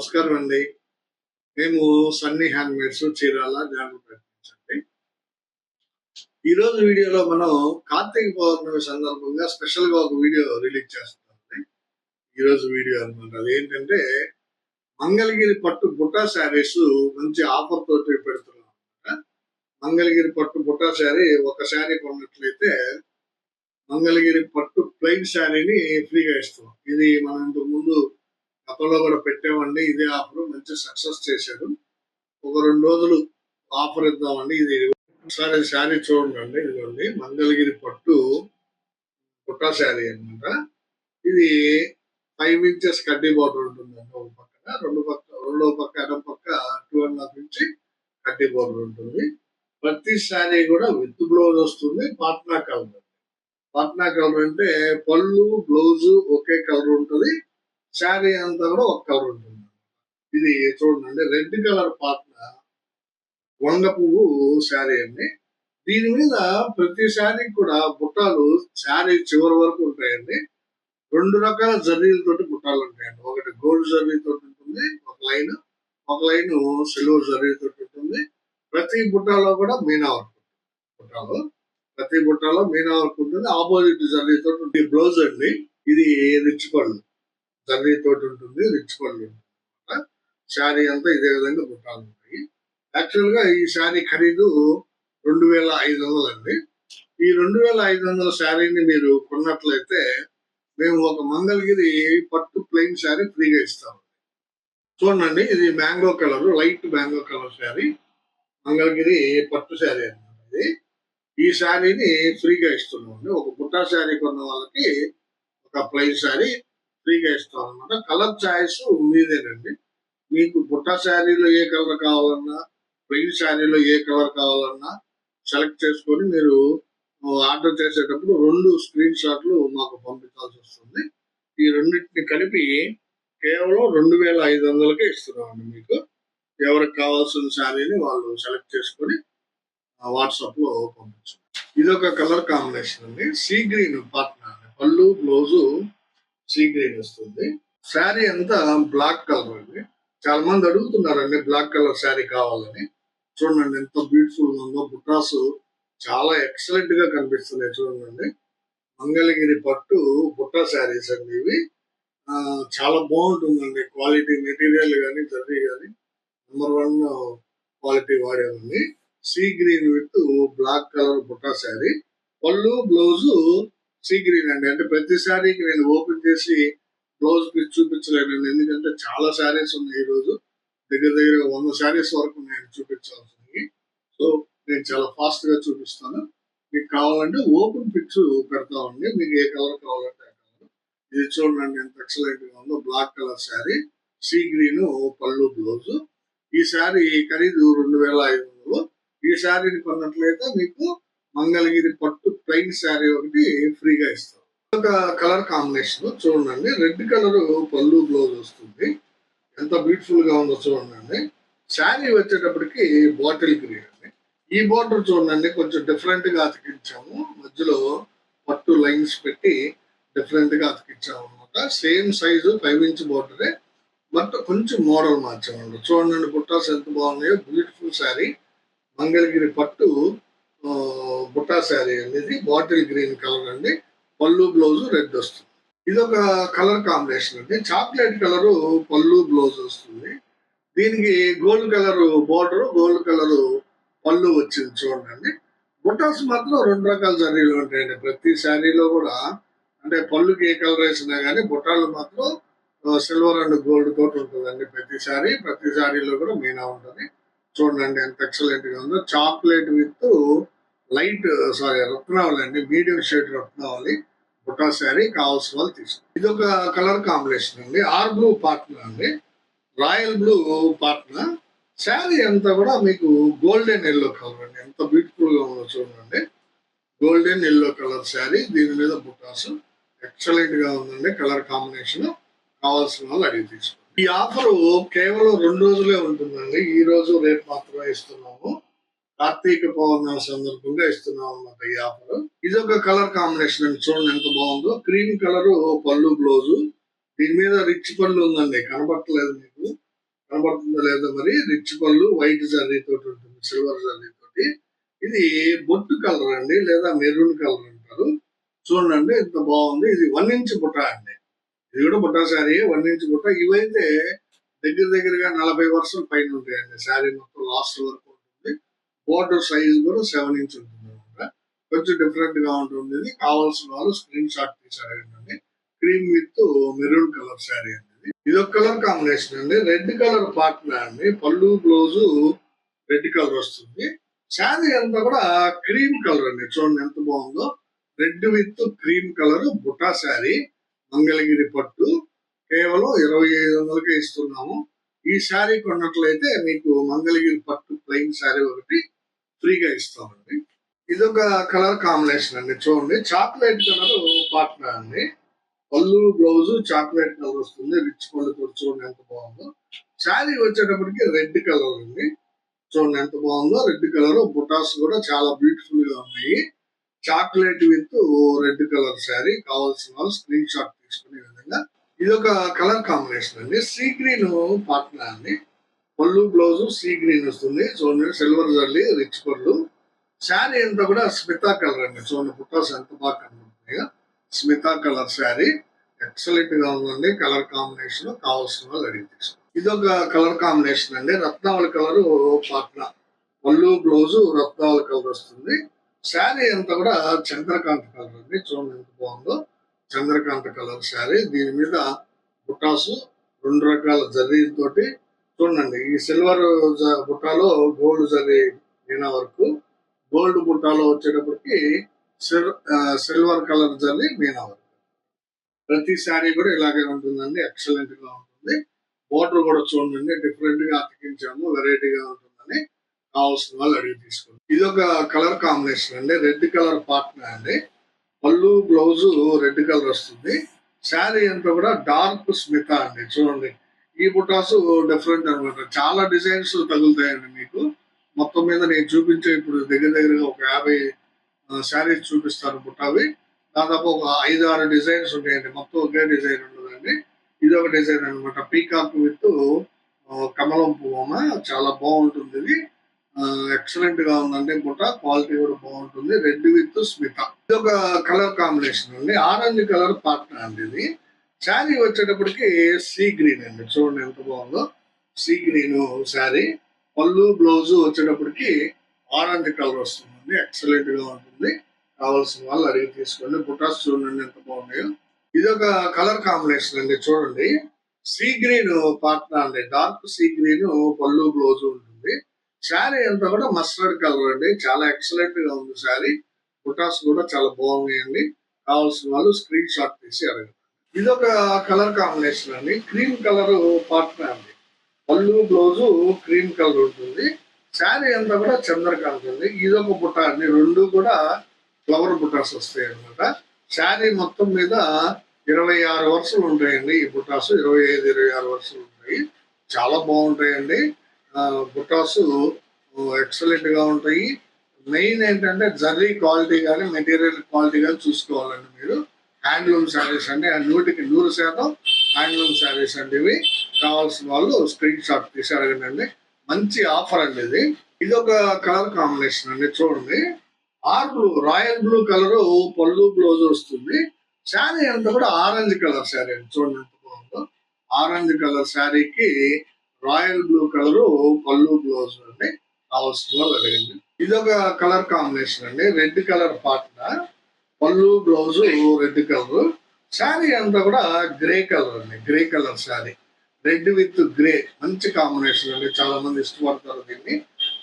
నమస్కారం అండి. మేము సన్నీ హ్యాండ్మేడ్స్ చీరాల ప్రయత్నించండి. ఈరోజు వీడియోలో మనం కార్తీక పౌర్ణమి సందర్భంగా స్పెషల్ గా ఒక వీడియో రిలీజ్ చేస్తున్నామండి. ఈరోజు వీడియో అనమాట. అదేంటంటే మంగళగిరి పట్టు బుట్టా శారీస్ మంచి ఆఫర్ తోటి పెడుతున్నాం అనమాట. మంగళగిరి పట్టు బుట్టా శారీ ఒక శారీ కొన్నట్లయితే మంగళగిరి పట్టు ప్లెయిన్ శారీని ఫ్రీగా ఇస్తాం. ఇది మనం ఇంతకు ముందు గతంలో కూడా పెట్టామండి. ఇదే ఆఫర్ మంచి సక్సెస్ చేశారు. ఒక 2 రోజులు ఆఫర్ ఇద్దామండి. ఇది ఒకసారి శారీ చూడండి. ఇదిగోండి మంగళగిరి పట్టు బుట్టా శారీ అనమాట. ఇది 5 ఇంచెస్ కడ్డీ బార్డర్ ఉంటుందండి. ఒక పక్కన రెండో పక్క ఎడం పక్క 2.5 ఇంచ్ కడ్డీ బార్డర్ ఉంటుంది. ప్రతి శారీ కూడా విత్ బ్లౌజ్ వస్తుంది. పాట్నా కలర్. పాట్నా కలర్ అంటే పళ్ళు బ్లౌజ్ ఒకే కలర్ ఉంటుంది. శారీ అంతా కూడా ఒక కలర్ ఉంటుంది. ఇది చూడండి రెడ్ కలర్ పాట్నా వంగ పువ్వు శారీ అండి. దీని మీద ప్రతి శారీ కూడా బుట్టాలు శారీ చివరి వరకు ఉంటాయండి. 2 రకాల జరీలతోటి బుట్టాలు ఉంటాయండి. ఒకటి గోల్డ్ జరీతో ఉంటుంది ఒక లైన్ సిల్వర్ జరీతో ఉంటుంది. ప్రతి బుట్టాలో కూడా మీనా వర్క్ ప్రతి బుట్టాలో మీనా వర్క్ ఉంటుంది. ఆపోజిట్ జరీతో ఉంటుంది. బ్లౌజ్ అండి. ఇది రిచ్ పళ్ళు జరీతో ఉంటుంది. రిచ్ పళ్ళు శారీ అంతా ఇదే విధంగా బుట్టాలు ఉంటాయి. యాక్చువల్ గా ఈ శారీ ఖరీదు 2500 అండి. ఈ 2500 శారీని మీరు కొన్నట్లయితే మేము ఒక మంగళగిరి పట్టు ప్లెయిన్ శారీ ఫ్రీగా ఇస్తాము. చూడండి ఇది mango colour, light mango colour sari, Mangalagiri పట్టు శారీ అన్నమాట. ఇది ఈ శారీని ఫ్రీగా ఇస్తున్నామండి. ఒక బుట్టా శారీ కొన్న వాళ్ళకి ఒక ప్లెయిన్ శారీ ఫ్రీగా ఇస్తాం అనమాట. కలర్ చాయిస్ మీదేనండి. మీకు బుట్టా శారీలో ఏ కలర్ కావాలన్నా, ప్లెయిన్ శారీలో ఏ కలర్ కావాలన్నా సెలెక్ట్ చేసుకొని మీరు ఆర్డర్ చేసేటప్పుడు 2 స్క్రీన్ షాట్లు మాకు పంపించాల్సి వస్తుంది. ఈ రెండింటిని కలిపి కేవలం 2500కే ఇస్తున్నామండి. మీకు ఎవరికి కావాల్సిన శారీని వాళ్ళు సెలెక్ట్ చేసుకొని వాట్సాప్ లో పంపించండి. ఇది ఒక కలర్ కాంబినేషన్ అండి. సీ గ్రీన్ పాట్నా పళ్ళు బ్లౌజు సీ గ్రీన్ వస్తుంది. శారీ అంతా బ్లాక్ కలర్ అండి. చాలా మంది అడుగుతున్నారండి బ్లాక్ కలర్ శారీ కావాలని. చూడండి ఎంత బ్యూటిఫుల్ గా ఉందో. బుట్టాస్ చాలా ఎక్సలెంట్ గా కనిపిస్తున్నాయి. చూడండి మంగళగిరి పట్టు బుట్టా శారీస్ అండి. ఇవి చాలా బాగుంటుందండి. క్వాలిటీ మెటీరియల్ కానీ జరీ కానీ నంబర్ 1 క్వాలిటీ వాడామండి. Sea green with black colour బుట్టా శారీ. పళ్ళు బ్లౌజు సీ గ్రీన్ అండి. అంటే ప్రతి శారీకి నేను ఓపెన్ చేసి బ్లౌజ్ పీస్ చూపించలేనండి. ఎందుకంటే చాలా శారీస్ ఉన్నాయి. ఈ రోజు దగ్గర 100 శారీస్ వరకు నేను చూపించాల్సింది. సో నేను చాలా ఫాస్ట్ గా చూపిస్తాను. మీకు కావాలంటే ఓపెన్ పిక్స్ పెడతామండి. మీకు ఏ కలర్ కావాలంటే ఆ కలర్. ఇది చూడండి ఎంత ఎక్సలెంట్ గా ఉందో. Black colour sari, sea green పళ్ళు బ్లౌజ్. ఈ శారీ ఖరీదు 2500. ఈ శారీని కొన్నట్లయితే మీకు మంగళగిరి పట్టు ప్లెయిన్ శారీ ఒకటి ఫ్రీగా ఇస్తాం. ఒక కలర్ కాంబినేషన్ చూడండి. రెడ్ కలర్ పళ్ళు బ్లౌజ్ వస్తుంది. ఎంత బ్యూటిఫుల్ గా ఉందో చూడండి. శారీ వచ్చేటప్పటికి బాటిల్ గ్రీన్ అండి. ఈ బోర్డర్ చూడండి కొంచెం డిఫరెంట్ గా అతికించాము. మధ్యలో పట్టు లైన్స్ పెట్టి డిఫరెంట్ గా అతికించాము అనమాట. సేమ్ సైజు 5 ఇంచ్ బోర్డరే, బట్ కొంచెం మోడల్ మార్చామండి. చూడండి బుట్టాస్ ఎంత బాగున్నాయో. బ్యూటిఫుల్ శారీ మంగళగిరి పట్టు బుట్టా శారీ అనేది బాటిల్ గ్రీన్ కలర్ అండి. పళ్ళు బ్లౌజ్ రెడ్ వస్తుంది. ఇది ఒక కలర్ కాంబినేషన్ అండి. చాక్లెట్ కలర్ పళ్ళు బ్లౌజ్ వస్తుంది. దీనికి gold colour border, gold colour పళ్ళు వచ్చింది చూడండి. బుట్టాస్ మాత్రం 2 రకాల జరీలు ఉంటాయండి ప్రతి శారీలో కూడా. అంటే పళ్ళుకి ఏ కలర్ వేసినా కానీ బుట్టాలు మాత్రం సిల్వర్ అండ్ గోల్డ్ తోటి ఉంటుందండి. ప్రతి శారీలో కూడా మీనా ఉంటుంది. చూడండి ఎంత ఎక్సలెంట్ గా ఉందో. చాక్లెట్ విత్ లైట్ రత్నావళి అండి. మీడియం షేడ్ రత్నావళి బుట్టా శారీ కావాల్సిన వాళ్ళు తీసుకోండి. ఇది ఒక కలర్ కాంబినేషన్ అండి. ఆర్ బ్లూ పాట్నా అండి. రాయల్ బ్లూ పాట్నా శారీ అంతా కూడా మీకు గోల్డెన్ ఎల్లో కలర్ అండి. ఎంత బ్యూటిఫుల్ గా ఉందో చూడండి. గోల్డెన్ ఎల్లో కలర్ శారీ, దీని మీద బుట్టాస్ ఎక్సలెంట్ గా ఉందండి. కలర్ కాంబినేషన్ కావాల్సిన వాళ్ళు అడిగి తీసుకోండి. ఈ ఆఫర్ కేవలం 2 రోజులే ఉంటుందండి. ఈ రోజు రేపు మాత్రమే ఇస్తున్నాము. కార్తీక పౌర్ణమి సందర్భంగా ఇస్తున్నాం అన్నమాట ఈ ఆఫర్. ఇది ఒక కలర్ కాంబినేషన్ అండి. చూడండి ఎంత బాగుందో. క్రీమ్ కలర్ పళ్ళు బ్లౌజు. దీని మీద రిచ్ పళ్ళు ఉందండి. కనబట్టలేదు మీకు. కనబడుతుందో లేదో మరి. రిచ్ పళ్ళు వైట్ జర్రీ తోటి ఉంటుంది, సిల్వర్ జర్రీ తోటి. ఇది బొట్టు కలర్ అండి, లేదా మెరూన్ కలర్ అంటారు. చూడండి ఎంత బాగుంది. ఇది 1 ఇంచ్ బుట్ట అండి. ఇది కూడా బుట్టా శారీ, 1 ఇంచ్ బుట్ట. ఇవైతే దగ్గరగా 40 వర్షాల పైన ఉంటాయండి. శారీ మొత్తం లాస్ట్ వరకు ఉంటుంది. బోర్డర్ సైజ్ కూడా 7 ఇంచ్ ఉంటుంది అనమాట. కొంచెం డిఫరెంట్ గా ఉంటుంది. ఇది కావాల్సిన వాళ్ళు స్క్రీన్ షాట్ తీసారండి. Cream with maroon colour sari అండి. ఇది ఒక కలర్ కాంబినేషన్ అండి. రెడ్ కలర్ పార్ట్నర్ అండి. పళ్ళు బ్లౌజు రెడ్ కలర్ వస్తుంది. శారీ అంతా కూడా క్రీమ్ కలర్ అండి. చూడండి ఎంత బాగుందో. రెడ్ విత్ క్రీమ్ కలర్ బుటా శారీ, మంగళగిరి పట్టు. కేవలం 2500కే ఇస్తున్నాము. ఈ శారీ కొన్నట్లయితే మీకు మంగళగిరి పట్టు ప్లెయిన్ శారీ ఒకటి ఫ్రీగా ఇస్తామండి. ఇదొక కలర్ కాంబినేషన్ అండి. చూడండి చాక్లెట్ కలర్ పార్ట్నర్ అండి. పళ్ళు బ్లౌజ్ చాక్లెట్ కలర్ వస్తుంది. రిచ్ పళ్ళు కూడా చూడండి ఎంత బాగుందో. శారీ వచ్చేటప్పటికి రెడ్ కలర్ అండి. చూడండి ఎంత బాగుందో. రెడ్ కలర్ బుటాస్ కూడా చాలా బ్యూటిఫుల్ గా ఉన్నాయి. Chocolate with red colour sari. కావాల్సిన వాళ్ళు స్క్రీన్ షాట్ తీసుకునే విధంగా. ఇది ఒక కలర్ కాంబినేషన్ అండి. సీ గ్రీన్ పార్ట్నర్ అండి. పళ్ళు బ్లౌజ్ సీ గ్రీన్ వస్తుంది. చూడండి సిల్వర్ జర్లీ రిచ్ పళ్ళు. శారీ అంతా కూడా స్మితా కలర్ అండి. చూడండి బుటాస్ ఎంత బాగా కనబడుతున్నాయో. స్మితా కలర్ శారీ ఎక్సలెంట్ గా ఉందండి. కలర్ కాంబినేషన్ కావాల్సిన వాళ్ళు అడిగి ఇది ఒక కలర్ కాంబినేషన్ అండి. రత్నావళి కలర్ పార్ట్నర్. పళ్ళు బ్లౌజ్ రత్నావళి కలర్ వస్తుంది. శారీ అంతా కూడా చంద్రకాంత కలర్ అండి. చూడండి ఎంత బాగుందో. చంద్రకాంత కలర్ శారీ. దీని మీద బుట్టాసు 2 రకాల జర్రీ తోటి. చూడండి ఈ సిల్వర్ బుట్టాలో గోల్డ్ జర్రీ మీనా వరకు, గోల్డ్ బుట్టాలో వచ్చేటప్పటికి సిల్వర్ కలర్ జర్రీ మీనా వరకు. ప్రతి శారీ కూడా ఇలాగే ఉంటుందండి. ఎక్సలెంట్ గా ఉంటుంది. బోర్డర్ కూడా చూడండి డిఫరెంట్ గా అతికించాము. వెరైటీగా ఉంటుందని కావాల్సిన వాళ్ళు అడిగి తీసుకోండి. ఇది ఒక కలర్ కాంబినేషన్ అండి. రెడ్ కలర్ పార్ట్నర్ అండి. పళ్ళు బ్లౌజ్ రెడ్ కలర్ వస్తుంది. శారీ అంతా కూడా డార్క్ స్మిత అండి. చూడండి ఈ బుటాస్ డిఫరెంట్ అనమాట. చాలా డిజైన్స్ తగులుతాయండి మీకు. మొత్తం మీద నేను చూపించే ఇప్పుడు దగ్గరగా ఒక 50 శారీస్ చూపిస్తాను బుట్టావి. దాదాపు ఒక 5-6 డిజైన్స్ ఉంటాయండి. మొత్తం ఒకే డిజైన్ ఉండదండి. ఇది ఒక డిజైన్ అనమాట. పీకాక్ విత్ కమలం పువ్వు. చాలా బాగుంటుంది. ఇది ఎక్సలెంట్ గా ఉందండి. బుట్ట క్వాలిటీ కూడా బాగుంటుంది. రెడ్ విత్ స్మిత. ఇది ఒక కలర్ కాంబినేషన్ అండి. ఆరెంజ్ కలర్ పార్ట్నర్ అండి. ఇది శారీ వచ్చేటప్పటికి సీ గ్రీన్ అండి. చూడండి ఎంత బాగుందో. Sea green sari. పళ్ళు బ్లౌజ్ వచ్చేటప్పటికి ఆరెంజ్ కలర్ వస్తుందండి. ఎక్సలెంట్ గా ఉంటుంది. కావాల్సిన వాళ్ళు అడిగి తీసుకోండి. బుటాస్ చూడండి ఎంత బాగున్నాయో. ఇది ఒక కలర్ కాంబినేషన్ అండి. చూడండి సీ గ్రీన్ పార్ట్నర్ అండి. డార్క్ సీ గ్రీన్ పళ్ళు బ్లౌజ్ ఉంటుంది. శారీ అంతా కూడా మస్టర్డ్ కలర్ అండి. చాలా ఎక్సలెంట్ గా ఉంది శారీ. బుటాస్ కూడా చాలా బాగున్నాయండి. కావాల్సిన వాళ్ళు స్క్రీన్ షాట్ తీసి అడగండి. ఇది ఒక కలర్ కాంబినేషన్ అండి. క్రీమ్ కలర్ పార్ట్నర్ అండి. పళ్ళు బ్లౌజ్ క్రీమ్ కలర్ ఉంటుంది. శారీ అంతా కూడా చంద్రకాంత్ అండి. ఇదొక బుట్ట అండి. 2 కూడా ఫ్లవర్ బుటాస్ వస్తాయి అనమాట. శారీ మొత్తం మీద 26 వరుసలు ఉంటాయండి. ఈ బుటాస్ 25-26 వరుసలు ఉంటాయి. చాలా బాగుంటాయండి. బుటాస్ ఎక్సలెంట్ గా ఉంటాయి. మెయిన్ ఏంటంటే జర్రీ క్వాలిటీ కానీ మెటీరియల్ క్వాలిటీ కానీ చూసుకోవాలండి మీరు. హ్యాండ్లూమ్ శారీస్ అండి. 100% హ్యాండ్లూమ్ శారీస్ అండి. ఇవి కావాల్సిన వాళ్ళు స్క్రీన్ షాట్ తీసి అడగండి. మంచి ఆఫర్ అండి ఇది. ఇది ఒక కలర్ కాంబినేషన్ అండి. చూడండి రాయల్ బ్లూ కలర్ పళ్ళు బ్లౌజ్ వస్తుంది. శారీ అంతా కూడా ఆరెంజ్ కలర్ శారీ అండి. చూడండి ఎంత బాగుందో. ఆరెంజ్ కలర్ శారీకి రాయల్ బ్లూ కలర్ పళ్ళు బ్లౌజ్ అండి. కావాల్సిన వాళ్ళు అడగండి. ఇది ఒక కలర్ కాంబినేషన్ అండి. Red colour partner. పళ్ళు బ్లౌజ్ రెడ్ కలర్. శారీ అంతా కూడా గ్రే కలర్ అండి. Grey colour sari. Red with grey మంచి కాంబినేషన్ అండి. చాలా మంది ఇష్టపడతారు దీన్ని.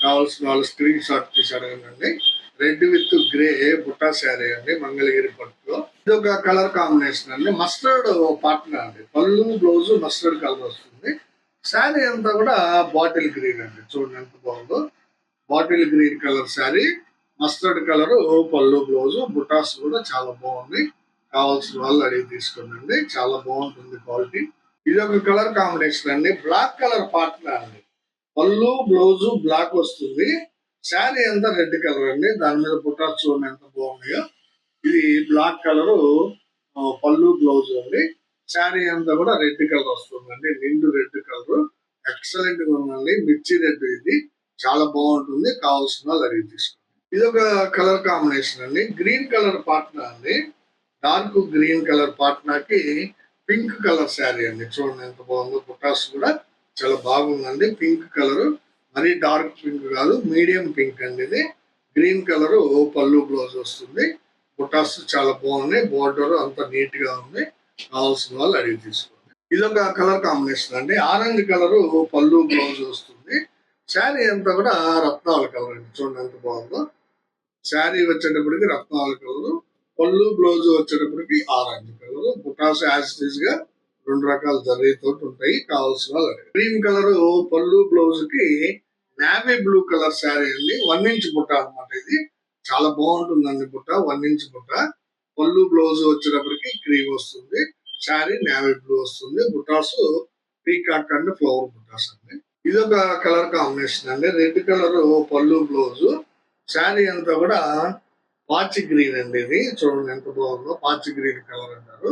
కావాల్సిన వాళ్ళు స్క్రీన్ షాట్ తీసి అడగండి. Red with grey Butta sari అండి. మంగళగిరి పట్టులో ఇది ఒక కలర్ కాంబినేషన్ అండి. మస్టర్డ్ పార్ట్నర్ అండి. పళ్ళు బ్లౌజ్ మస్టర్డ్ కలర్ వస్తుంది. శారీ అంతా కూడా బాటిల్ గ్రీన్ అండి. చూడండి ఎంత బాగుందో. Bottle green colour sari, mustard colour పళ్ళు బ్లౌజ్. బుటాస్ కూడా చాలా బాగుంది. కావాల్సిన వాళ్ళు అడిగి తీసుకోండి. చాలా బాగుంటుంది క్వాలిటీ. ఇది ఒక కలర్ కాంబినేషన్ అండి. బ్లాక్ కలర్ పార్ట్నర్ అండి. పళ్ళు బ్లౌజ్ బ్లాక్ వస్తుంది. శారీ అంతా రెడ్ కలర్ అండి. దాని మీద బుటాస్ చూడండి ఎంత బాగున్నాయో. ఇది బ్లాక్ కలర్ పళ్ళు బ్లౌజ్ అండి. శారీ అంతా కూడా రెడ్ కలర్ వస్తుందండి. నిండు రెడ్ కలర్. ఎక్సలెంట్ గా ఉందండి. మిర్చి రెడ్ ఇది చాలా బాగుంటుంది. కావాల్సిన వాళ్ళు అడిగి తీసుకోండి. ఇది ఒక కలర్ కాంబినేషన్ అండి. గ్రీన్ కలర్ పాట్నా అండి. డార్క్ గ్రీన్ కలర్ పాట్నాకి పింక్ కలర్ శారీ అండి. చూడండి ఎంత బాగుందో. బుటాస్ కూడా చాలా బాగుందండి. పింక్ కలర్, మరీ డార్క్ పింక్ కాదు, మీడియం పింక్ అండి. ఇది గ్రీన్ కలర్ పళ్ళు బ్లౌజ్ వస్తుంది. బుటాస్ చాలా బాగున్నాయి. బోర్డర్ అంతా నీట్ గా ఉంది. కావాల్సిన వాళ్ళు అడిగి తీసుకోండి. ఇది ఒక కలర్ కాంబినేషన్ అండి. ఆరెంజ్ కలర్ పళ్ళు బ్లౌజ్ వస్తుంది. శారీ అంతా కూడా రత్నాల కలర్ అండి. చూడండి ఎంత బాగుందో. శారీ వచ్చేటప్పటికి రత్నాల కలర్, పళ్ళు బ్లౌజ్ వచ్చేటప్పటికి ఆరెంజ్ కలర్. బుటాస్ యాజ్ గా 2 రకాల జరీతో ఉంటాయి. కావాల్సిన వాళ్ళు క్రీమ్ కలర్ పళ్ళు బ్లౌజ్ కి నావీ బ్లూ కలర్ శారీ అండి. 1 ఇంచ్ బుట్ట అనమాట. ఇది చాలా బాగుంటుందండి. బుట్ట 1 ఇంచ్ బుట్ట. పళ్ళు బ్లౌజ్ వచ్చేటప్పటికి క్రీమ్ వస్తుంది. శారీ నావీ బ్లూ వస్తుంది. బుటాస్ పీకాక్ అండ్ ఫ్లవర్ బుటాస్ అండి. ఇది ఒక కలర్ కాంబినేషన్ అండి. రెడ్ కలర్ పళ్ళు బ్లౌజ్. శారీ అంతా కూడా పాచి గ్రీన్ అండి. ఇది చూడండి ఎంత బాగుందో. పాచి గ్రీన్ కలర్ అంటారు.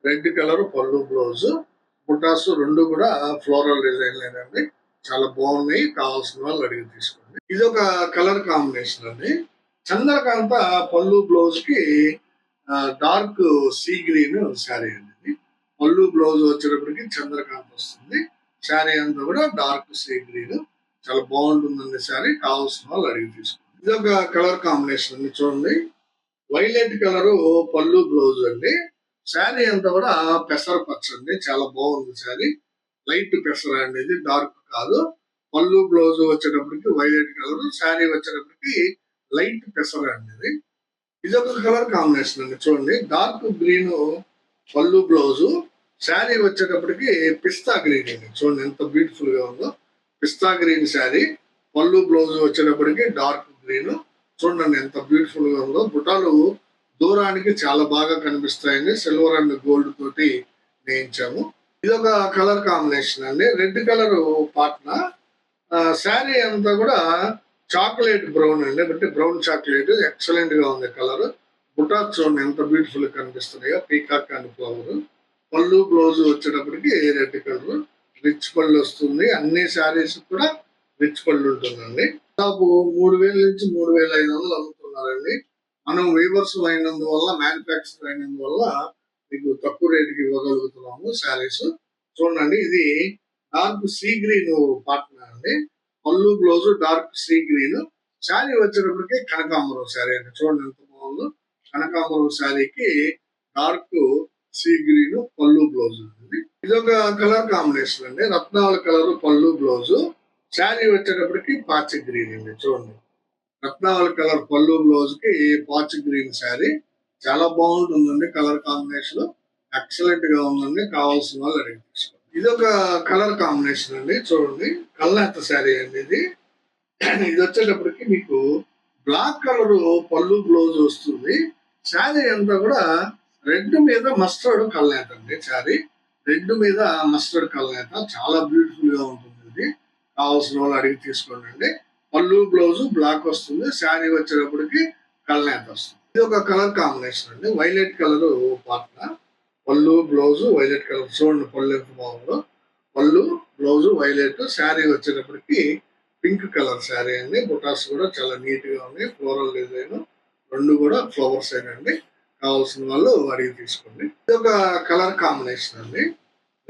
రెడ్ కలర్ పళ్ళు బ్లౌజ్. బుటాస్ 2 కూడా ఫ్లోరల్ డిజైన్ లేదండి. చాలా బాగున్నాయి. కావాల్సిన వాళ్ళు అడిగి తీసుకోండి. ఇది ఒక కలర్ కాంబినేషన్ అండి. చంద్రకాంత పళ్ళు బ్లౌజ్ కి డార్క్ సీ గ్రీన్ శారీ అండి. ఇది పళ్ళు బ్లౌజ్ వచ్చేటప్పటికి చంద్రకాంత వస్తుంది. శారీ అంతా కూడా డార్క్ సీ గ్రీన్. చాలా బాగుంటుందండి శారీ. కావాల్సిన వాళ్ళు అడిగి తీసుకోండి. ఇది ఒక కలర్ కాంబినేషన్ అండి. చూడండి వైలెట్ కలర్ పళ్ళు బ్లౌజ్ అండి. శారీ అంతా కూడా పెసర పచ్చ అండి. చాలా బాగుంది శారీ. లైట్ పెసర అండి. ఇది డార్క్ కాదు. పళ్ళు బ్లౌజ్ వచ్చేటప్పటికి వైలెట్ కలర్, శారీ వచ్చేటప్పటికి లైట్ పెసర అండి. ఇది ఒక కలర్ కాంబినేషన్ అండి. చూడండి డార్క్ గ్రీన్ పళ్ళు బ్లౌజ్, శారీ వచ్చేటప్పటికి పిస్తా గ్రీన్ అండి. చూడండి ఎంత బ్యూటిఫుల్ గా ఉందో. పిస్తా గ్రీన్ శారీ, పళ్ళు బ్లౌజ్ వచ్చేటప్పటికి డార్క్ గ్రీన్. చూడండి ఎంత బ్యూటిఫుల్ గా ఉందో. బుటాలు దూరానికి చాలా బాగా కనిపిస్తాయండి. సిల్వర్ అండ్ గోల్డ్ తోటి వేయించాము. ఇది ఒక కలర్ కాంబినేషన్ అండి. రెడ్ కలర్ పాట్నా. శారీ అంతా కూడా చాక్లెట్ బ్రౌన్ అండి. అంటే బ్రౌన్ చాక్లెట్ ఎక్సలెంట్ గా ఉంది కలర్. బుటాస్ చూడండి ఎంత బ్యూటిఫుల్ గా కనిపిస్తున్నాయో. Peacock and flower. పళ్ళు బ్లౌజ్ వచ్చేటప్పటికి రెడ్ కలర్. రిచ్ పళ్ళు వస్తుంది. అన్ని శారీస్ కూడా రిచ్ పళ్ళు ఉంటుందండి. దాదాపు 3000 నుంచి 3500 అమ్ముతున్నారండి. మనం వీవర్స్ అయినందువల్ల, మ్యానుఫ్యాక్చర్ అయినందువల్ల మీకు తక్కువ రేటుకి ఇవ్వగలుగుతున్నాము శారీస్. చూడండి ఇది డార్క్ సీ గ్రీన్ పాట్నా అండి. పళ్ళు blouse dark sea green. Sari వచ్చేటప్పటికి కనకాంబరం శారీ అండి. చూడండి ఎంత బాగుందో. కనకాంబరం శారీకి డార్క్ సీ గ్రీన్ పళ్ళు బ్లౌజ్ ఉంటుంది. ఇది ఒక కలర్ కాంబినేషన్ అండి. రత్నాల కలర్ పళ్ళు బ్లౌజ్. శారీ వచ్చేటప్పటికి పాచి గ్రీన్ అండి. చూడండి రత్నావళ కలర్ పళ్ళు బ్లౌజ్ కి పాచి గ్రీన్ శారీ. చాలా బాగుంటుందండి. కలర్ కాంబినేషన్ ఎక్సలెంట్ గా ఉందండి. కావాల్సిన వాళ్ళు అడిగి తీసుకోండి. ఇది ఒక కలర్ కాంబినేషన్ అండి. చూడండి కల్నేత శారీ అండి. ఇది ఇది వచ్చేటప్పటికి మీకు బ్లాక్ కలర్ పళ్ళు బ్లౌజ్ వస్తుంది. శారీ అంతా కూడా రెడ్ మీద మస్టర్డ్ కల్నేత అండి. శారీ రెడ్ మీద మస్టర్డ్ కల్నేత చాలా బ్యూటిఫుల్ గా ఉంటుంది. ఇది కావాల్సిన వాళ్ళు అడిగి తీసుకోండి అండి. పళ్ళు బ్లౌజ్ బ్లాక్ వస్తుంది. శారీ వచ్చేటప్పటికి కల్నేత వస్తుంది. ఇది ఒక కలర్ కాంబినేషన్ అండి. Violet colour Patna. పళ్ళు బ్లౌజ్ వైలెట్ కలర్. చూడండి పళ్ళు ఎంత బాగుందో. పళ్ళు బ్లౌజ్ వైలెట్. శారీ వచ్చేటప్పటికి పింక్ కలర్ శారీ అండి. బుటాస్ కూడా చాలా నీట్ గా ఉంది. ఫ్లోరల్ డిజైన్ 2 కూడా ఫ్లవర్స్ అండి. కావాల్సిన వాళ్ళు అడిగి తీసుకోండి. ఇది ఒక కలర్ కాంబినేషన్ అండి.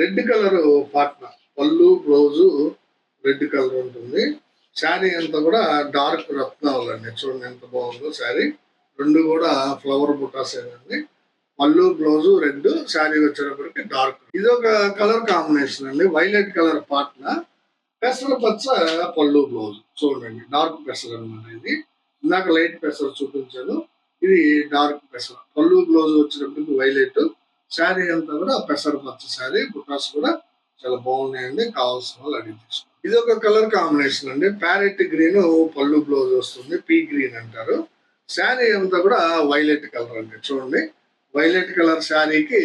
Red colour Patna. పళ్ళు బ్లౌజ్ రెడ్ కలర్ ఉంటుంది. శారీ అంతా కూడా డార్క్ రత్నావళి అండి. చూడండి ఎంత బాగుందో శారీ. 2 కూడా ఫ్లవర్ బుటాస్ అండి. పళ్ళు బ్లౌజ్ రెడ్, శారీ వచ్చేటప్పటికి డార్క్. ఇది ఒక కలర్ కాంబినేషన్ అండి. Violet colour Patna. పెసర పచ్చ పళ్ళు బ్లౌజ్. చూడండి డార్క్ పెసర్ అనమాట. ఇది ఇందాక లైట్ పెసర్ చూపించాను. ఇది డార్క్ పెసర్. పళ్ళు బ్లౌజ్ వచ్చేటప్పటికి వైలెట్. శారీ అంతా కూడా పెసర పచ్చ శారీ. బుటాస్ కూడా చాలా బాగున్నాయండి. కావాల్సిన వాళ్ళు అడిగి తీసుకోండి. ఇది ఒక కలర్ కాంబినేషన్ అండి. ప్యారెట్ గ్రీన్ పళ్ళు బ్లౌజ్ వస్తుంది. పీ గ్రీన్ అంటారు. శారీ అంతా కూడా వైలెట్ కలర్ అండి. చూడండి వైలెట్ కలర్ శారీకి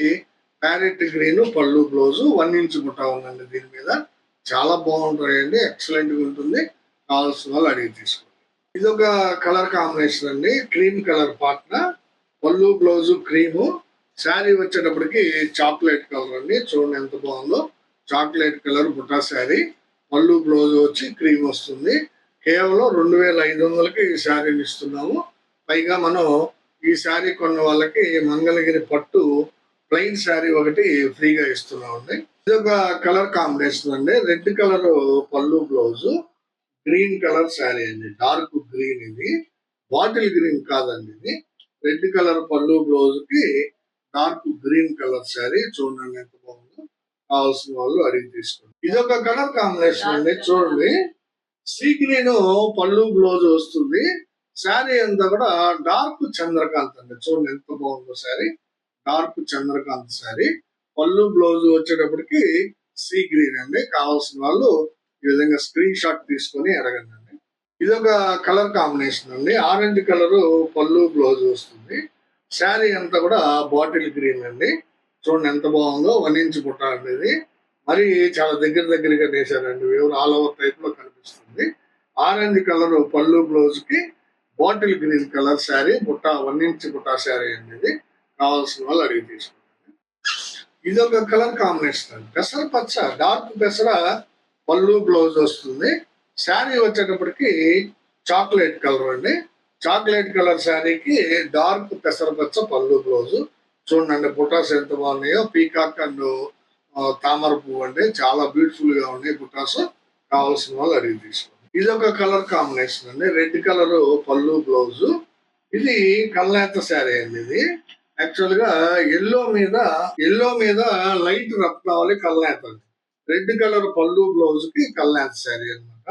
ప్యారెట్ గ్రీన్ పళ్ళు బ్లౌజ్. 1 ఇంచ్ బుట్ట ఉందండి దీని మీద. చాలా బాగుంటాయండి. ఎక్సలెంట్ గా ఉంటుంది. కావాల్సిన వాళ్ళు అడిగి తీసుకోండి. ఇది ఒక కలర్ కాంబినేషన్ అండి. Cream colour Patna. పళ్ళు బ్లౌజ్ క్రీము. శారీ వచ్చేటప్పటికి చాక్లెట్ కలర్ అండి. చూడండి ఎంత బాగుందో. చాక్లెట్ కలర్ బుటా శారీ. పళ్ళు బ్లౌజ్ వచ్చి క్రీమ్ వస్తుంది. కేవలం 2500కి ఈ శారీని ఇస్తున్నాము. పైగా మనం ఈ శారీ కొన్న వాళ్ళకి మంగళగిరి పట్టు ప్లెయిన్ శారీ ఒకటి ఫ్రీగా ఇస్తున్నామండి. ఇది ఒక కలర్ కాంబినేషన్ అండి. రెడ్ కలర్ పళ్ళు బ్లౌజ్, గ్రీన్ కలర్ శారీ అండి. డార్క్ గ్రీన్, ఇది బాటిల్ గ్రీన్ కాదండి, ఇది రెడ్ కలర్ పళ్ళు బ్లౌజ్ కి డార్క్ గ్రీన్ కలర్ శారీ. చూడండి ఎంత బాగుందో. కావాల్సిన వాళ్ళు అడిగి తీసుకోండి. ఇది ఒక కలర్ కాంబినేషన్ అండి. చూడండి, సీ గ్రీన్ పళ్ళు బ్లౌజ్ వస్తుంది. శారీ అంతా కూడా డార్క్ చంద్రకాంత్ అండి. చూడండి ఎంత బాగుందో శారీ. డార్క్ చంద్రకాంత్ శారీ. పళ్ళు బ్లౌజ్ వచ్చేటప్పటికి సీ గ్రీన్ అండి. కావాల్సిన వాళ్ళు ఈ విధంగా స్క్రీన్ షాట్ తీసుకొని అడగండి. ఇది ఒక కలర్ కాంబినేషన్ అండి. ఆరెంజ్ కలర్ పళ్ళు బ్లౌజ్ వస్తుంది. శారీ అంతా కూడా బాటిల్ గ్రీన్ అండి. చూడండి ఎంత బాగుందో. 1 ఇంచ్ బుట్ట అండి. ఇది మరి చాలా దగ్గరగా వేశారండి. ఆల్ ఓవర్ టైప్ లో కనిపిస్తుంది. ఆరెంజ్ కలర్ పళ్ళు బ్లౌజ్ కి బాటిల్ గ్రీన్ కలర్ శారీ, బుట్ట 1 ఇంచ్ బుట్ట శారీ అండి. ఇది కావాల్సిన వాళ్ళు అడిగి తీసుకోండి. ఇది ఒక కలర్ కాంబినేషన్ అండి. పెసర పచ్చ, డార్క్ పెసర పళ్ళు బ్లౌజ్ వస్తుంది. శారీ వచ్చేటప్పటికి చాక్లెట్ కలర్ అండి. చాక్లెట్ కలర్ శారీకి డార్క్ పెసరపచ్చ పళ్ళు బ్లౌజ్. చూడండి బుటాస్ ఎంత బాగున్నాయో. పీకాక్ అండ్ తామర పువ్వు అండి. చాలా బ్యూటిఫుల్ గా ఉన్నాయి బుటాస్. కావాల్సిన వాళ్ళు అడిగి తీసుకోండి. ఇది ఒక కలర్ కాంబినేషన్ అండి. రెడ్ కలర్ పళ్ళు బ్లౌజ్. ఇది కల్నేత శారీ అండి. ఇది యాక్చువల్ గా ఎల్లో మీద లైట్ రత్నావళి కల్నేత అండి. రెడ్ కలర్ పళ్ళు బ్లౌజ్ కి కల్నేత శారీ అన్నమాట.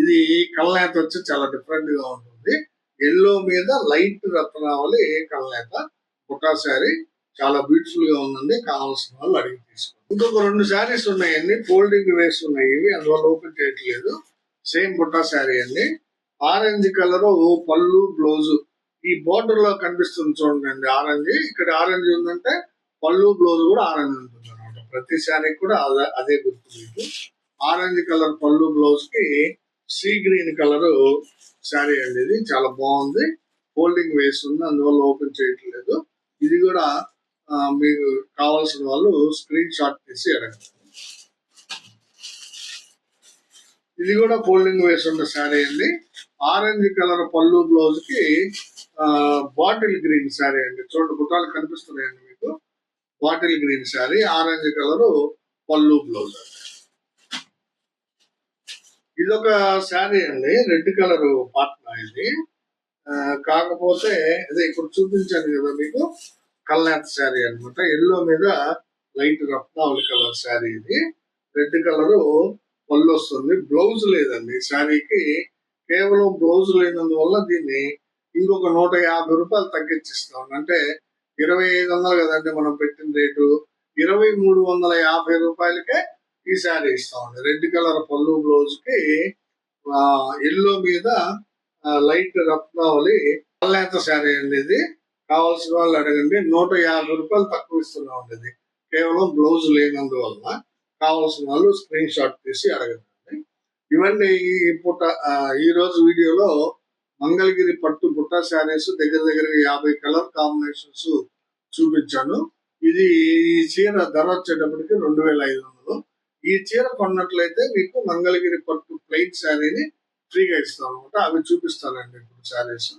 ఇది కల్నేత వచ్చి చాలా డిఫరెంట్ గా ఉంటుంది. ఎల్లో మీద లైట్ రత్నావళి కల్నేత బుటా శారీ. చాలా బ్యూటిఫుల్ గా ఉందండి. కావాల్సిన వాళ్ళు అడిగి తీసుకోండి. ఇంకొక 2 శారీస్ ఉన్నాయండి. ఫోల్డింగ్ వేసి ఉన్నాయి. ఇవి అందువల్ల ఓపెన్ చేయట్లేదు. సేమ్ బుట్టా శారీ అండి. ఆరెంజ్ కలర్ పళ్ళు బ్లౌజ్. ఈ బోర్డర్ లో కనిపిస్తుంది చూడండి ఆరెంజ్. ఇక్కడ ఆరెంజ్ ఉందంటే పళ్ళు బ్లౌజ్ కూడా ఆరెంజ్ ఉంటుంది అనమాట. ప్రతి శారీ కూడా అదే గుర్తు మీకు. ఆరెంజ్ కలర్ పళ్ళు బ్లౌజ్ కి సీ గ్రీన్ కలర్ శారీ అండి. ఇది చాలా బాగుంది. ఫోల్డింగ్ వేస్తుంది, అందువల్ల ఓపెన్ చేయట్లేదు. ఇది కూడా మీకు కావాల్సిన వాళ్ళు స్క్రీన్ షాట్ తీసి అడగండి. ఇది కూడా ఫోల్డింగ్ వేసి ఉన్న శారీ అండి. ఆరెంజ్ కలర్ పళ్ళు బ్లౌజ్ కి బాటిల్ గ్రీన్ శారీ అండి. చూడండి బుట్టాలు కనిపిస్తున్నాయండి మీకు. Bottle green sari, orange colour పళ్ళు బ్లౌజ్ అండి. ఇది ఒక శారీ అండి. రెడ్ కలర్ పాట్నా ఇది. కాకపోతే అదే ఇప్పుడు చూపించాను కదా మీకు, కల్నేత శారీ అనమాట. ఎల్లో మీద లైట్ రత్నావళి కలర్ శారీ ఇది. రెడ్ కలర్ పళ్ళు వస్తుంది. బ్లౌజ్ లేదండి శారీకి. కేవలం బ్లౌజ్ లేనందువల్ల దీన్ని ఇంకొక 150 రూపాయలు తగ్గించిస్తాం. అంటే 2500 కదండి మనం పెట్టిన రేటు. 2350 రూపాయలకే ఈ శారీ ఇస్తామండి. రెడ్ కలర్ పళ్ళు బ్లౌజ్ కి ఎల్లో మీద లైట్ రత్నావళి కల్నేత శారీ అండి. ఇది కావాల్సిన వాళ్ళు అడగండి. 150 రూపాయలు తక్కువ ఇస్తున్నాం అండి. ఇది కేవలం బ్లౌజ్ లేనందువల్ల. కావాల్సిన వాళ్ళు స్క్రీన్ షాట్ తీసి అడగండి. ఇవన్నీ ఈ రోజు వీడియోలో మంగళగిరి పట్టు బుట్టా శారీస్ దగ్గర 50 కలర్ కాంబినేషన్స్ చూపించాను. ఇది ఈ చీర ధర వచ్చేటప్పటికి 2500. ఈ చీర కొన్నట్లయితే మీకు మంగళగిరి పట్టు ప్లెయిన్ శారీని ఫ్రీగా ఇస్తాం అనమాట. అవి చూపిస్తానండి ఇప్పుడు శారీస్.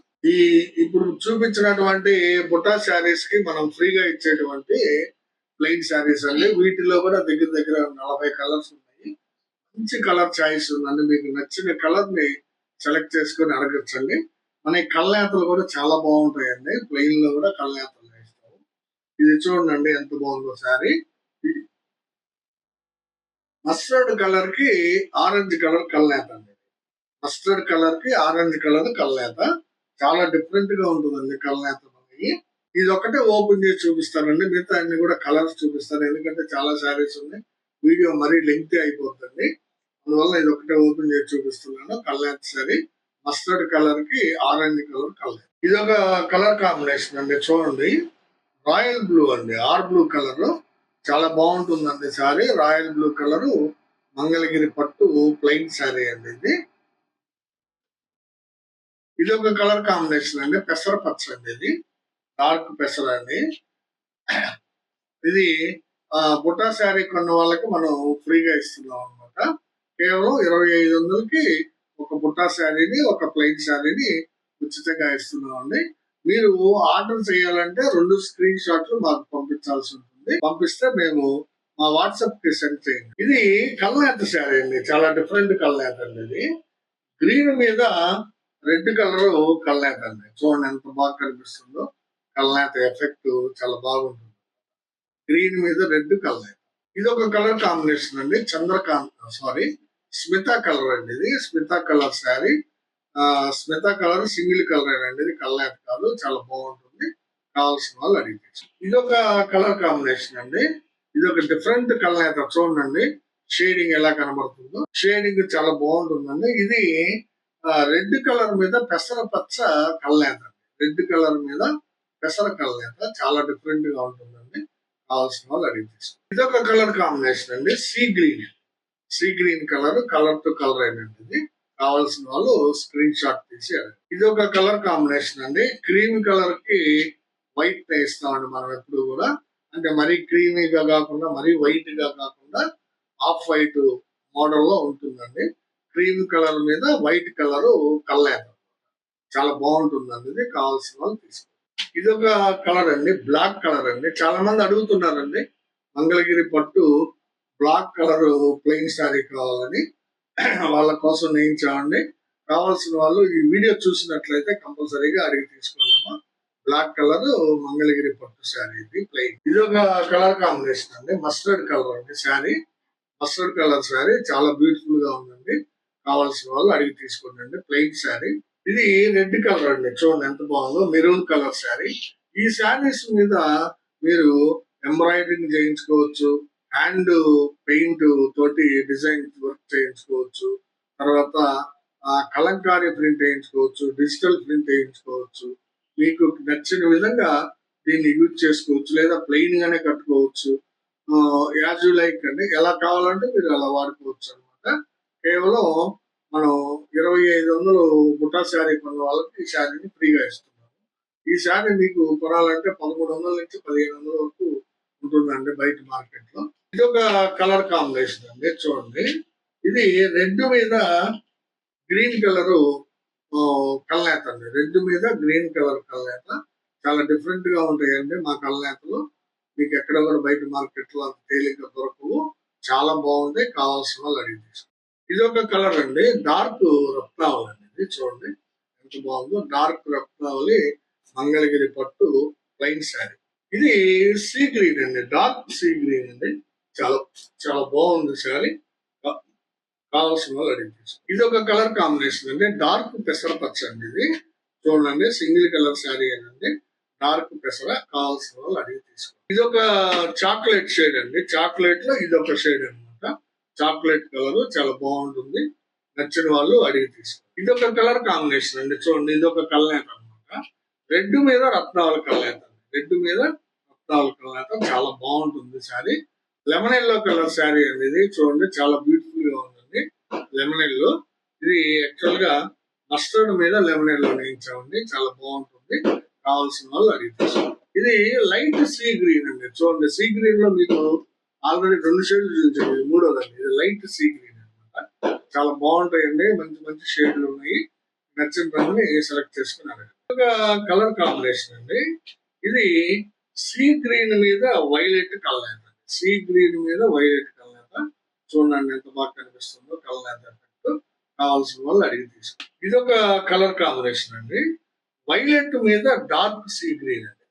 ఇప్పుడు చూపించినటువంటి బుట్టా శారీస్ కి మనం ఫ్రీగా ఇచ్చేటువంటి ప్లెయిన్ శారీస్ అండి. వీటిలో కూడా దగ్గర 40 కలర్స్ ఉన్నాయి. మంచి కలర్ చాయిస్ ఉందండి. మీకు నచ్చిన కలర్ ని సెలెక్ట్ చేసుకొని అడగచ్చండి. మన కల్నేతలు కూడా చాలా బాగుంటాయండి. ప్లెయిన్ లో కూడా కల్నేతలు వేస్తాము. ఇది చూడండి ఎంత బాగుందో శారీ. మస్టర్డ్ కలర్ కి ఆరెంజ్ కలర్ కల్నేత అండి. మస్టర్డ్ కలర్ కి ఆరెంజ్ కలర్ కల్నేత. చాలా డిఫరెంట్ గా ఉంటుందండి కల్నేత మనకి. ఇది ఒకటే ఓపెన్ చేసి చూపిస్తానండి. మిగతా అన్ని కూడా కలర్స్ చూపిస్తాను. ఎందుకంటే చాలా శారీస్ ఉన్నాయి. వీడియో మరీ లెంగ్తీ అయిపోతుంది. అందువల్ల ఇది ఒకటే ఓపెన్ చేసి చూపిస్తున్నాను. కల్నేత శారీ, మస్టర్డ్ కలర్ కి ఆరెంజ్ కలర్ కల్నేత. ఇది ఒక కలర్ కాంబినేషన్ అండి. చూడండి, రాయల్ బ్లూ అండి. ఆర్ బ్లూ కలర్ చాలా బాగుంటుందండి sari. Royal blue colour Mangalagiri పట్టు ప్లెయిన్ శారీ అండి. ఇది ఒక కలర్ కాంబినేషన్ అండి. పెసర పచ్చ అండి. ఇది డార్క్ పెసర అండి. ఇది బుట్టా శారీ కొన్న వాళ్ళకి మనం ఫ్రీగా ఇస్తున్నాం అనమాట. కేవలం 2500కి ఒక బుట్టా శారీని, ఒక ప్లెయిన్ శారీని ఉచితంగా ఇస్తున్నామండి. మీరు ఆర్డర్ చేయాలంటే 2 స్క్రీన్ షాట్లు మాకు పంపించాల్సి ఉంటుంది. పంపిస్తే మేము మా వాట్సాప్ కి సెండ్ చేయండి. ఇది కల్నేత శారీ అండి, చాలా డిఫరెంట్ కల్నేత అండి. ఇది గ్రీన్ మీద రెడ్ కలర్ కల్నేత అండి. చూడండి ఎంత బాగా కనిపిస్తుందో. కల్నేత ఎఫెక్ట్ చాలా బాగుంటుంది. గ్రీన్ మీద రెడ్ కల్నేత. ఇది ఒక కలర్ కాంబినేషన్ అండి. స్మితా కలర్ అండి. ఇది Smita colour sari. Smita colour single colour అండి. ఇది కల్నేత కాదు, చాలా బాగుంటుంది. కావాల్సిన వాళ్ళు అడిగితే ఇది ఒక కలర్ కాంబినేషన్ అండి. ఇది ఒక డిఫరెంట్ కల్నేత. చూడండి షేడింగ్ ఎలా కనబడుతుందో. షేడింగ్ చాలా బాగుంటుందండి. ఇది రెడ్ కలర్ మీద పెసర పచ్చ కల్నేత. రెడ్ కలర్ మీద పెసర కల్నేత చాలా డిఫరెంట్ గా ఉంటుందండి. కావాల్సిన వాళ్ళు అడిగితే ఇది ఒక కలర్ కాంబినేషన్ అండి. Sea green colour to colour అయినది. ఇది కావాల్సిన వాళ్ళు స్క్రీన్ షాట్ తీసి ఇది ఒక కలర్ కాంబినేషన్ అండి. క్రీమ్ కలర్ కి వైట్ ఇస్తామండి మనం ఎప్పుడు కూడా. అంటే మరీ క్రీమీగా కాకుండా, మరీ వైట్ గా కాకుండా ఆఫ్ వైట్ మోడల్ లో ఉంటుందండి. క్రీమ్ కలర్ మీద వైట్ కలర్ కల్నేత చాలా బాగుంటుందండి. ఇది కావాల్సిన వాళ్ళు తీసుకోండి. ఇది ఒక కలర్ అండి, బ్లాక్ కలర్ అండి. చాలా మంది అడుగుతున్నారండి మంగళగిరి పట్టు బ్లాక్ కలర్ ప్లెయిన్ శారీ కావాలని. వాళ్ళ కోసం నేయించామండి. కావాల్సిన వాళ్ళు ఈ వీడియో చూసినట్లయితే కంపల్సరీగా అడిగి తీసుకున్నాము. బ్లాక్ కలర్ మంగళగిరి పట్టు శారీ ఇది ప్లెయిన్. ఇది ఒక కలర్ కాంబినేషన్ అండి, మస్టర్డ్ కలర్ అండి శారీ. మస్టర్డ్ కలర్ శారీ చాలా బ్యూటిఫుల్ గా ఉందండి. కావాల్సిన వాళ్ళు అడిగి తీసుకోండి. ప్లెయిన్ శారీ. ఇది రెడ్ కలర్ అండి. చూడండి ఎంత బాగుందో. Maroon colour sari. ఈ శారీస్ మీద మీరు ఎంబ్రాయిడరింగ్ చేయించుకోవచ్చు, హ్యాండ్ పెయింట్ తోటి డిజైన్ వర్క్ చేయించుకోవచ్చు, తర్వాత కలంకారీ ప్రింట్ వేయించుకోవచ్చు, డిజిటల్ ప్రింట్ వేయించుకోవచ్చు. మీకు నచ్చిన విధంగా దీన్ని యూజ్ చేసుకోవచ్చు, లేదా ప్లెయిన్ గానే కట్టుకోవచ్చు. యాజ్ యూ లైక్ అండి, ఎలా కావాలంటే మీరు అలా వాడుకోవచ్చు అనమాట. కేవలం మనం 2500 బుట్టా శారీ కొన్న వాళ్ళకి ఈ శారీని ఫ్రీగా ఇస్తున్నాము. ఈ శారీ మీకు కొనాలంటే 1300 నుంచి 1500 వరకు ఉంటుందండి బయట మార్కెట్ లో. ఇది ఒక కలర్ కాంబినేషన్ అండి. చూడండి ఇది రెడ్ మీద గ్రీన్ కలర్ కల్నేత అండి. రెడ్ మీద గ్రీన్ కలర్ కల్నేత చాలా డిఫరెంట్ గా ఉంటాయండి మా కల్నేతలు. మీకు ఎక్కడ కూడా బయట మార్కెట్ లో అంత తేలిగ్గా దొరకవు. చాలా బాగుంటాయి. కావాల్సిన వాళ్ళు అడిగి ఇది ఒక కలర్ అండి, డార్క్ రత్నావళి అండి. ఇది చూడండి ఎంత బాగుందో. డార్క్ రత్నావళి మంగళగిరి పట్టు ప్లెయిన్ శారీ. ఇది సీ గ్రీన్ అండి, డార్క్ సీ గ్రీన్ అండి. చాలా చాలా బాగుంది శారీ. కావాల్సిన వాళ్ళు అడిగి ఇది ఒక కలర్ కాంబినేషన్ అండి, డార్క్ పెసర పచ్చ అండి. ఇది చూడండి సింగిల్ కలర్ శారీ అండి, డార్క్ పెసర. కావాల్సిన వాళ్ళు అడిగి తీసుకోండి. ఇది ఒక చాక్లెట్ షేడ్ అండి. చాక్లెట్ లో ఇది ఒక షేడ్ అనమాట. చాక్లెట్ కలర్ చాలా బాగుంటుంది. నచ్చిన వాళ్ళు అడిగి తీసుకోండి. ఇది ఒక కలర్ కాంబినేషన్ అండి. చూడండి ఇది ఒక కల్నేత అనమాట. రెడ్ మీద రత్నావళి కల్నేత. రెడ్ మీద రత్నావళి కల్నేత చాలా బాగుంటుంది sari. Lemon yellow colour sari అండి. ఇది చూడండి చాలా బ్యూటిఫుల్ గా ఉందండి. లెమన్ ఎల్లో ఇది యాక్చువల్ గా మస్టర్డ్ మీద లెమన్ ఎల్లో వేయించామండి. చాలా బాగుంటుంది. కావాల్సిన వాళ్ళు అడిగి తీసుకోండి. ఇది లైట్ సీ గ్రీన్ అండి. చూడండి సీ గ్రీన్ లో మీకు ఆల్రెడీ 2 షేడ్లు చూపించండి. మూడోదండి. ఇది లైట్ సీ గ్రీన్ అనమాట. చాలా బాగుంటాయండి. మంచి మంచి షేడ్లు ఉన్నాయి. నచ్చిన రంగుని సెలెక్ట్ చేసుకున్నారు. ఒక కలర్ కాంబినేషన్ అండి. ఇది సీ గ్రీన్ మీద వైలెట్ కల్నేత. సీ గ్రీన్ మీద వైలెట్ కల్నేత. చూడండి ఎంత బాగా కనిపిస్తుందో కల్నేత ఎఫెక్ట్. కావాల్సిన వాళ్ళు అడిగి తీసుకోండి. ఇది ఒక కలర్ కాంబినేషన్ అండి. వైలెట్ మీద డార్క్ సీ గ్రీన్ అండి.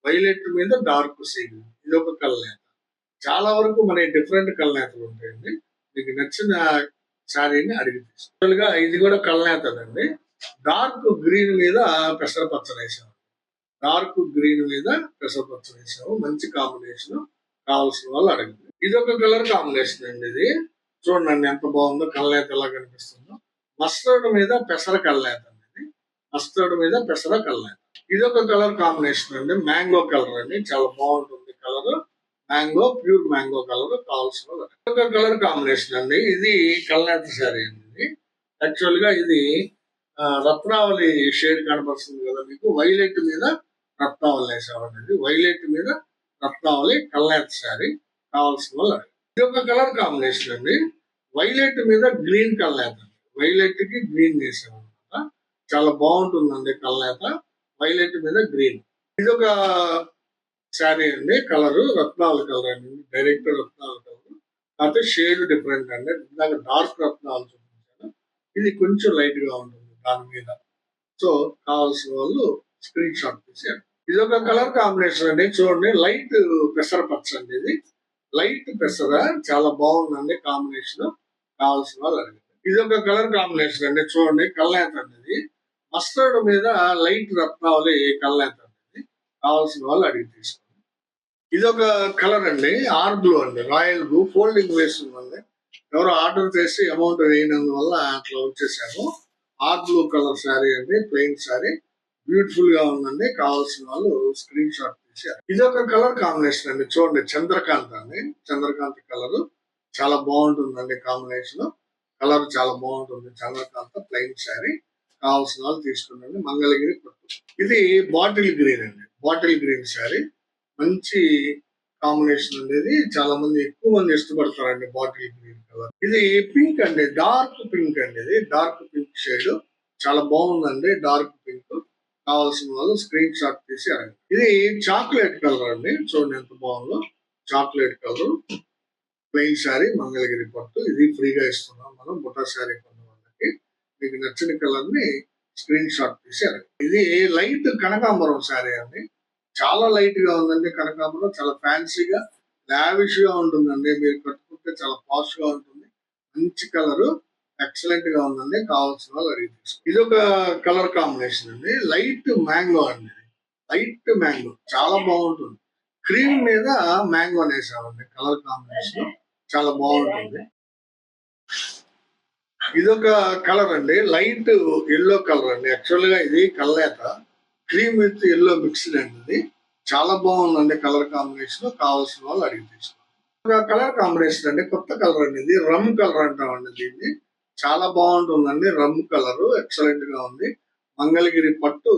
వైలెట్ మీద డార్క్ సీ గ్రీన్. ఇది ఒక కల్నేత. చాలా వరకు మన డిఫరెంట్ కల్నేతలు ఉంటాయండి. మీకు నచ్చిన శారీని అడిగి తీసుకో. ఇది కూడా కల్నేతదండి. డార్క్ గ్రీన్ మీద పెసర పచ్చ వేసాము. డార్క్ గ్రీన్ మీద పెసర పచ్చ వేసాము. మంచి కాంబినేషన్. కావాల్సిన వాళ్ళు అడగండి. ఇది ఒక కలర్ కాంబినేషన్ అండి. ఇది చూడండి ఎంత బాగుందో. కల్నేత ఎలా కనిపిస్తుందో. మస్టర్డ్ మీద పెసర కల్నేత అండి. మస్టర్డ్ మీద పెసర కల్నేత. ఇది ఒక కలర్ కాంబినేషన్ అండి, మ్యాంగో కలర్ అండి. చాలా బాగుంటుంది colour. Mango, pure mango colour. కావాల్సిన ఒక కలర్ కాంబినేషన్ అండి. ఇది కల్నేత శారీ అండి. యాక్చువల్ గా ఇది రత్నావళి షేడ్ కనపడుతుంది కదా మీకు. వైలెట్ మీద రత్నావళి వేసామండి. ఇది వైలెట్ మీద రత్నావళి కల్నేత శారీ. కావాల్సిన వాళ్ళు ఇది ఒక కలర్ కాంబినేషన్ అండి. వైలెట్ మీద గ్రీన్ కల్నేత, వైలెట్ కి గ్రీన్ వేసామన్నమాట. చాలా బాగుంటుందండి కల్నేత, వైలెట్ మీద గ్రీన్. ఇది ఒక శారీ అండి, కలర్ రత్నాల కలర్ అండి, డైరెక్ట్ రత్నాల కలర్, కాకపోతే షేడ్ డిఫరెంట్ అండి. ఇందాక డార్క్ రత్నాలు చూపించాను, ఇది కొంచెం లైట్ గా ఉంటుంది దాని మీద. సో కావాల్సిన వాళ్ళు స్క్రీన్ షాట్ తీసారు. ఇది ఒక కలర్ కాంబినేషన్ అండి, చూడండి లైట్ పెసర పచ్చ అండి, ఇది లైట్ పెసర, చాలా బాగుందండి కాంబినేషన్. కావాల్సిన వాళ్ళు అడిగారు. ఇది ఒక కలర్ కాంబినేషన్ అండి, చూడండి కల్నేత అండి, ఇది మస్టర్డ్ మీద లైట్ రత్నావళి కల్నేత అండి, కావాల్సిన వాళ్ళు అడిగి తీసుకోండి. ఇది ఒక కలర్ అండి, ఆర్ బ్లూ అండి, రాయల్ బ్లూ, ఫోల్డింగ్ వేస్తుందండి. ఎవరో ఆర్డర్ చేసి అమౌంట్ వేయనందువల్ల అట్లా వచ్చేసాము. ఆర్ బ్లూ కలర్ శారీ అండి, ప్లెయిన్ శారీ, బ్యూటిఫుల్ గా ఉందండి. కావాల్సిన వాళ్ళు స్క్రీన్ షాట్ తీసారు. ఇది ఒక కలర్ కాంబినేషన్ అండి, చూడండి చంద్రకాంత్ అండి, చంద్రకాంత్ కలర్ చాలా బాగుంటుందండి కాంబినేషన్. కలర్ చాలా బాగుంటుంది, చంద్రకాంత్ ప్లెయిన్ శారీ. కావాల్సిన వాళ్ళు తీసుకున్నాండి. మంగళగిరి పట్టు. ఇది బాటిల్ గ్రీన్ అండి, బాటిల్ గ్రీన్ శారీ, మంచి కాంబినేషన్ అనేది, చాలా మంది ఎక్కువ మంది ఇష్టపడతారండి బాటిల్ గ్రీన్ కలర్. ఇది పింక్ అండి, డార్క్ పింక్ అండి, ఇది డార్క్ పింక్ షేడ్, చాలా బాగుందండి డార్క్ పింక్. కావాల్సిన వాళ్ళు స్క్రీన్ షాట్ తీసి అడగండి. ఇది చాక్లెట్ కలర్ అండి, చూడండి ఎంత బాగుందో, chocolate colour plain sari, Mangalagiri పట్టు. ఇది ఫ్రీగా ఇస్తున్నాం మనం బుటా శారీ కొన్న వాళ్ళకి. మీకు నచ్చిన కలర్ ని స్క్రీన్ షాట్ తీసి అడగండి. ఇది లైట్ కనకాంబరం శారీ అండి, చాలా లైట్ గా ఉందండి కనకాంబరం, చాలా ఫ్యాన్సీగా లావిష్ గా ఉంటుందండి. మీరు కట్టుకుంటే చాలా పాష్ గా ఉంటుంది, మంచి కలర్, ఎక్సలెంట్ గా ఉందండి. కావాల్సిన వాళ్ళు అడిగి తీసుకోండి. ఇది ఒక కలర్ కాంబినేషన్ అండి, లైట్ మ్యాంగో అండి, లైట్ మ్యాంగో చాలా బాగుంటుంది. క్రీమ్ మీద మ్యాంగో వేసామండి, కలర్ కాంబినేషన్ చాలా బాగుంటుంది. ఇదొక కలర్ అండి, లైట్ ఎల్లో కలర్ అండి, యాక్చువల్ గా ఇది కల్నేత, క్రీమ్ విత్ ఎల్లో మిక్స్డ్ అండి, ఇది చాలా బాగుందండి కలర్ కాంబినేషన్. కావాల్సిన వాళ్ళు అడిగి తీసుకోండి. ఒక కలర్ కాంబినేషన్ అండి, కొత్త కలర్ అండి, ఇది రమ్ కలర్ అంటామండి దీన్ని, చాలా బాగుంటుందండి. రమ్ కలర్ ఎక్సలెంట్ గా ఉంది. మంగళగిరి పట్టు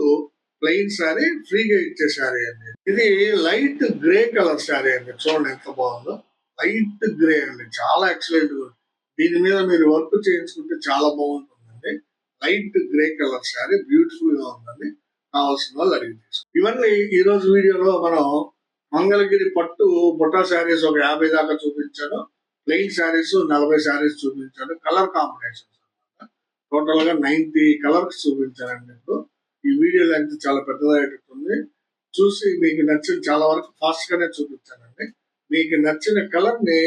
ప్లెయిన్ శారీ, ఫ్రీగా ఇచ్చే శారీ అండి. ఇది లైట్ గ్రే కలర్ శారీ అండి, చూడండి ఎంత బాగుందో, లైట్ గ్రే అండి, చాలా ఎక్సలెంట్ గా ఉంది. దీని మీద మీరు వర్క్ చేయించుకుంటే చాలా బాగుంటుందండి. Light grey colour sari, beautiful గా ఉందండి. కావాల్సిన వాళ్ళు అడిగి తీసుకోండి. ఇవన్నీ ఈ రోజు వీడియోలో మనం మంగళగిరి పట్టు బుట్టా శారీస్ ఒక 50 దాకా చూపించాను, ప్లెయిన్ శారీస్ 40 శారీస్ చూపించాను, కలర్ కాంబినేషన్స్ అనమాట. టోటల్ గా 90 కలర్స్ చూపించానండి. ఇప్పుడు ఈ వీడియో లెంత్ చాలా పెద్దదైతుంది, చూసి మీకు నచ్చిన, చాలా వరకు ఫాస్ట్ గానే చూపించానండి. మీకు నచ్చిన కలర్ ని,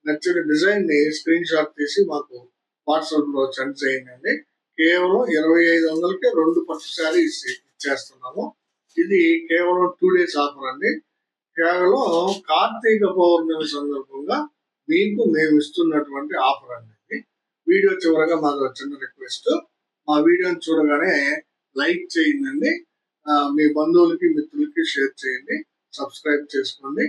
నచ్చిన డిజైన్ ని స్క్రీన్ షాట్ తీసి మాకు వాట్సాప్ లో సెండ్ చేయండి. కేవలం 2500కి 2 పట్టు శారీస్ ఇచ్చేస్తున్నాము. ఇది కేవలం 2 days ఆఫర్ అండి. కేవలం కార్తీక పౌర్ణమి సందర్భంగా మీకు మేము ఇస్తున్నటువంటి ఆఫర్ అండి. వీడియో చివరగా మాకు చిన్న రిక్వెస్ట్, మా వీడియోని చూడగానే లైక్ చేయండి, మీ బంధువులకి మిత్రులకి షేర్ చేయండి, సబ్స్క్రైబ్ చేసుకోండి.